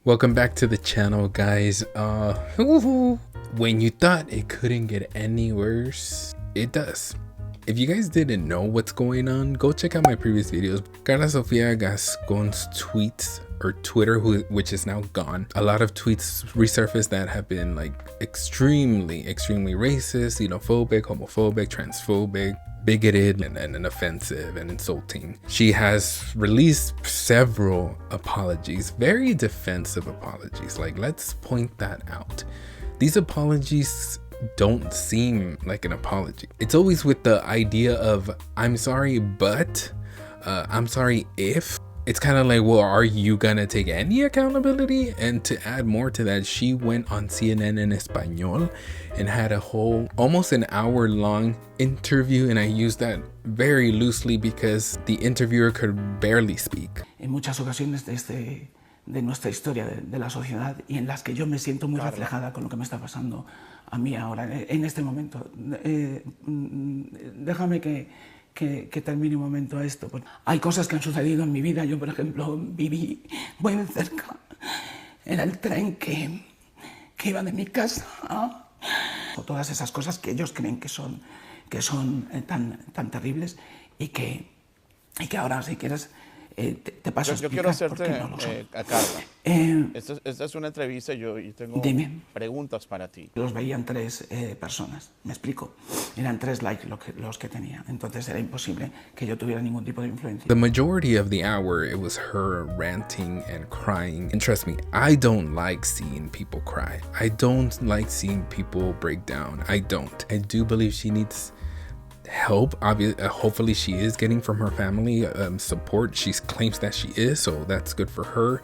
Welcome back to the channel, guys. When you thought it couldn't get any worse, it does. If you guys didn't know what's going on, go check out my previous videos. Karla Sofia Gascon's tweets, or Twitter, which is now gone. A lot of tweets resurfaced that have been like extremely racist, xenophobic, homophobic, transphobic, bigoted, and offensive and insulting. She has released several apologies, very defensive apologies. Like, let's point that out. These apologies don't seem like an apology. It's always with the idea of, I'm sorry, but I'm sorry if. It's kind of like, well, are you gonna take any accountability? And to add more to that, she went on CNN en Español and had a whole, almost an hour-long interview, and I use that very loosely because the interviewer could barely speak. En muchas ocasiones de nuestra historia, de la sociedad, y en las que yo me siento muy reflejada con lo que me está pasando a mí ahora, en este momento. Déjame que termine un momento esto. Hay cosas que han sucedido en mi vida. Yo, por ejemplo, viví muy de cerca en el tren que iba de mi casa. O todas esas cosas que ellos creen que son tan terribles y que ahora, si quieres, te paso a explicar. Yo quiero hacerte, no a Karla, esta es una entrevista y yo tengo preguntas para ti. Los veían tres personas, me explico. Eran tres likes los que tenía, entonces era imposible que yo tuviera ningún tipo de influencia. The majority of the hour, it was her ranting and crying. And trust me, I don't like seeing people cry. I don't like seeing people break down. I don't. I do believe she needs help. Hopefully she is getting from her family support. She claims that she is, so that's good for her.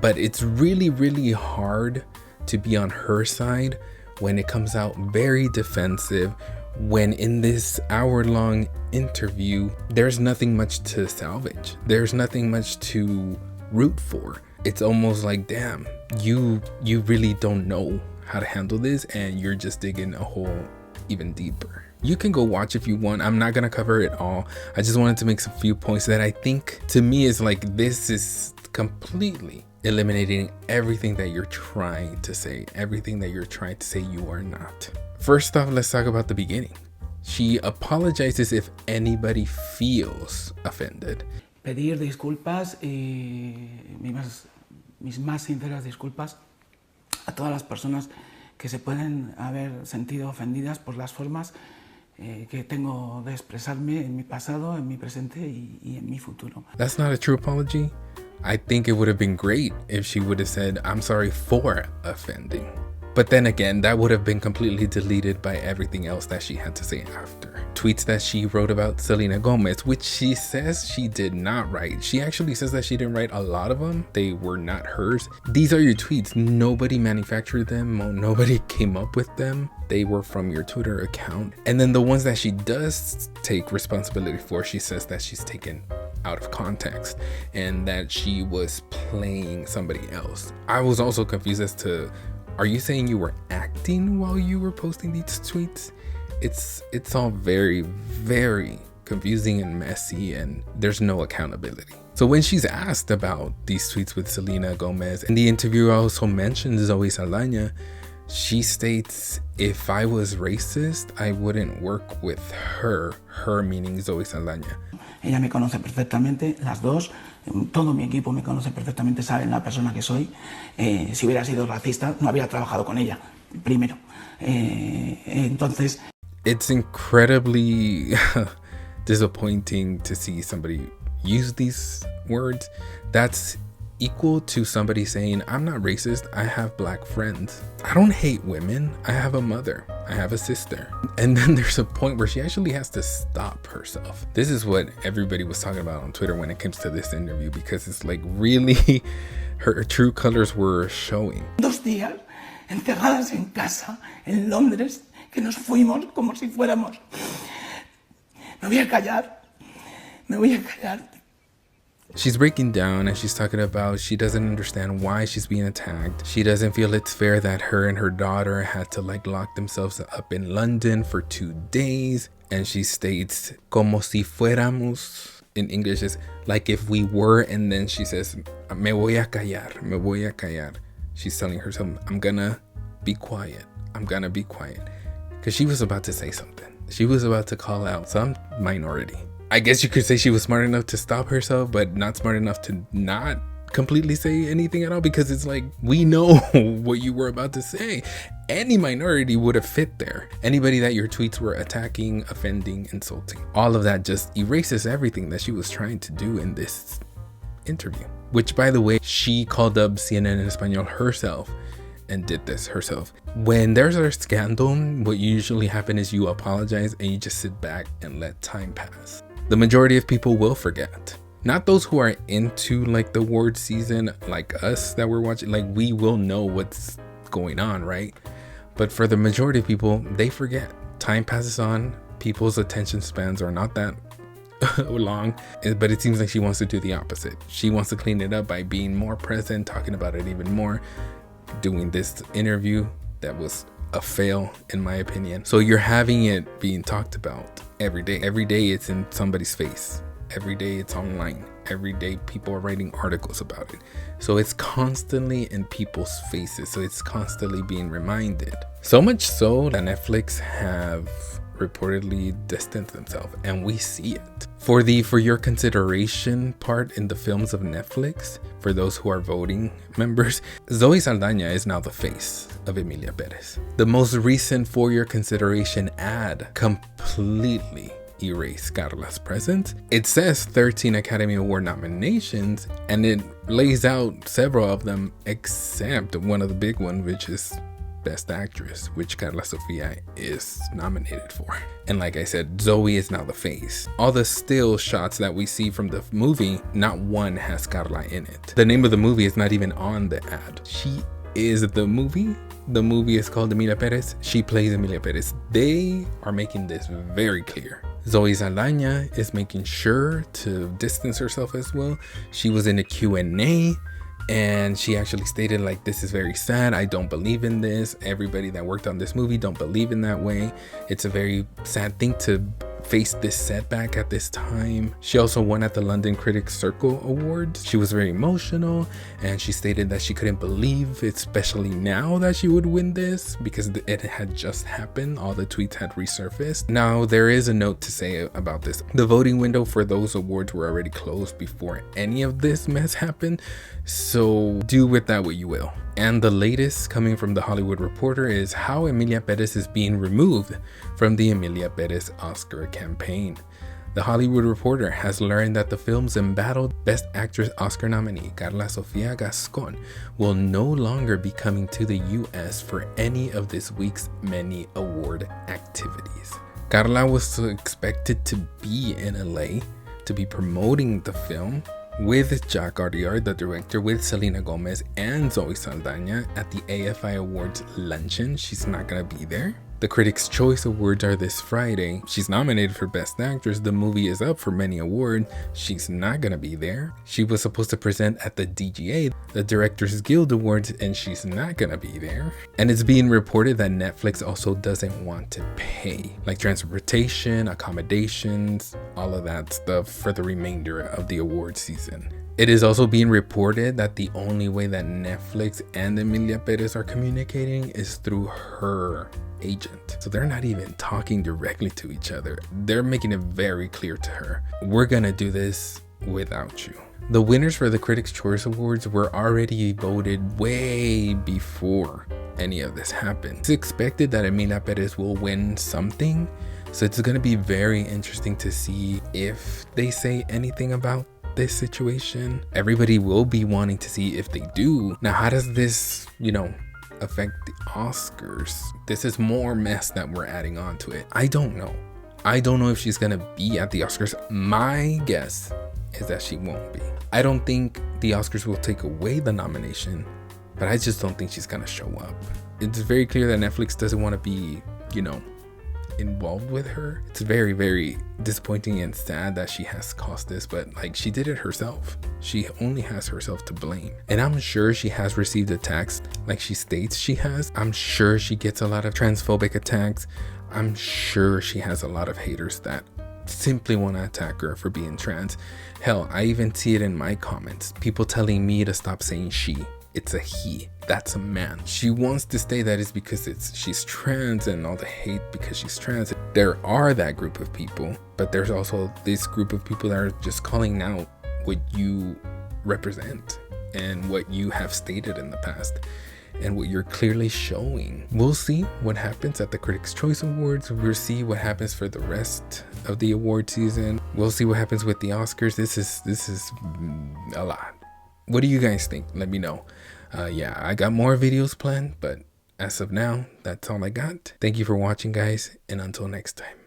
But it's really hard to be on her side when it comes out very defensive, when in this hour-long interview there's nothing much to salvage, there's nothing much to root for. It's almost like, damn, you really don't know how to handle this, and you're just digging a hole even deeper. You can go watch if you want. I'm not gonna cover it all. I just wanted to make a few points that I think, to me, is like, this is completely eliminating everything that you're trying to say, everything that you're trying to say you are not. First off, let's talk about the beginning. She apologizes if anybody feels offended. Pedir disculpas y mis más sinceras disculpas a todas las personas que se pueden haber sentido ofendidas por las formas que tengo de expresarme en mi pasado, en mi presente y en mi futuro. That's not a true apology. I think it would have been great if she would have said, I'm sorry for offending. But then again, that would have been completely deleted by everything else that she had to say after. Tweets that she wrote about Selena Gomez, which she says she did not write. She actually says that she didn't write a lot of them. They were not hers. These are your tweets. Nobody manufactured them. Nobody came up with them. They were from your Twitter account. And then the ones that she does take responsibility for, she says that she's taken out of context and that she was playing somebody else. I was also confused as to, are you saying you were acting while you were posting these tweets? It's all very confusing and messy, and there's no accountability. So when she's asked about these tweets with Selena Gomez, and the interviewer also mentioned Zoe Saldana, she states, if I was racist, I wouldn't work with her meaning Zoe Saldana. Ella me conoce perfectamente, las dos, todo mi equipo me conoce perfectamente, saben la persona que soy. Si hubiera sido racista, no habría trabajado con ella, primero. Entonces... It's incredibly disappointing to see somebody use these words. That's equal to somebody saying, I'm not racist, I have black friends. I don't hate women, I have a mother, I have a sister. And then there's a point where she actually has to stop herself. This is what everybody was talking about on Twitter when it comes to this interview, because it's like, really, her true colors were showing. 2 días encerradas en casa, en Londres, que nos fuimos como si fuéramos. Me voy a callar. She's breaking down and she's talking about she doesn't understand why she's being attacked. She doesn't feel it's fair that her and her daughter had to like lock themselves up in London for 2 days. And she states, como si fuéramos in English is like if we were, and then she says, me voy a callar, me voy a callar. She's telling herself, I'm gonna be quiet. I'm gonna be quiet. Because she was about to say something. She was about to call out some minority. I guess you could say she was smart enough to stop herself, but not smart enough to not completely say anything at all, because it's like, we know what you were about to say. Any minority would have fit there. Anybody that your tweets were attacking, offending, insulting. All of that just erases everything that she was trying to do in this interview. Which, by the way, she called up CNN en Español herself and did this herself. When there's a scandal, what usually happens is you apologize and you just sit back and let time pass. The majority of people will forget. Not those who are into like the award season, like us that we're watching, like we will know what's going on, right? But for the majority of people, they forget. Time passes on, people's attention spans are not that long, but it seems like she wants to do the opposite. She wants to clean it up by being more present, talking about it even more, doing this interview that was a fail in my opinion. So you're having it being talked about every day. Every day it's in somebody's face. Every day it's online. Every day people are writing articles about it. So it's constantly in people's faces. So it's constantly being reminded. So much so that Netflix have reportedly distanced themselves, and we see it. For your consideration part in the films of Netflix, for those who are voting members, Zoe Saldana is now the face of Emilia Perez. The most recent For Your Consideration ad completely erase Karla's presence. It says 13 Academy Award nominations, and it lays out several of them except one of the big ones, which is Best Actress, which Karla Sofia is nominated for. And like I said, Zoe is now the face. All the still shots that we see from the movie, not one has Karla in it. The name of the movie is not even on the ad. She is the movie. The movie is called Emilia Perez. She plays Emilia Perez. They are making this very clear. Zoe Saldana is making sure to distance herself as well. She was in a Q&A and she actually stated like, this is very sad. I don't believe in this. Everybody that worked on this movie don't believe in that way. It's a very sad thing to face this setback at this time. She also won at the London Critics Circle Awards. She was very emotional, and she stated that she couldn't believe, especially now, that she would win this because it had just happened. All the tweets had resurfaced. Now, there is a note to say about this. The voting window for those awards were already closed before any of this mess happened, so do with that what you will. And the latest coming from The Hollywood Reporter is how Emilia Perez is being removed from the Emilia Perez Oscar campaign. The Hollywood Reporter has learned that the film's embattled Best Actress Oscar nominee, Karla Sofia Gascon, will no longer be coming to the US for any of this week's many award activities. Karla was expected to be in LA to be promoting the film with Jack Audiard, the director, with Selena Gomez and Zoe Saldana at the AFI Awards luncheon. She's not gonna be there. The Critics' Choice Awards are this Friday. She's nominated for Best Actress. The movie is up for many awards. She's not gonna be there. She was supposed to present at the DGA, the Directors Guild Awards, and she's not gonna be there. And it's being reported that Netflix also doesn't want to pay, like transportation, accommodations, all of that stuff for the remainder of the award season. It is also being reported that the only way that Netflix and Emilia Perez are communicating is through her agent. So they're not even talking directly to each other. They're making it very clear to her, we're gonna do this without you. The winners for the Critics' Choice Awards were already voted way before any of this happened. It's expected that Emilia Perez will win something, so it's gonna be very interesting to see if they say anything about this situation. Everybody will be wanting to see if they do. Now, how does this, affect the Oscars? This is more mess that we're adding on to it. I don't know. I don't know if she's gonna be at the Oscars. My guess is that she won't be. I don't think the Oscars will take away the nomination, but I just don't think she's gonna show up. It's very clear that Netflix doesn't want to be, involved with her. It's very, very disappointing and sad that she has caused this, but she did it herself. She only has herself to blame. And I'm sure she has received attacks like she states she has. I'm sure she gets a lot of transphobic attacks. I'm sure she has a lot of haters that simply want to attack her for being trans. Hell, I even see it in my comments. People telling me to stop saying she. It's a he. That's a man. She wants to say that is because she's trans and all the hate because she's trans. There are that group of people, but there's also this group of people that are just calling out what you represent and what you have stated in the past and what you're clearly showing. We'll see what happens at the Critics' Choice Awards. We'll see what happens for the rest of the award season. We'll see what happens with the Oscars. This is a lot. What do you guys think? Let me know. Yeah, I got more videos planned, but as of now, that's all I got. Thank you for watching, guys, and until next time.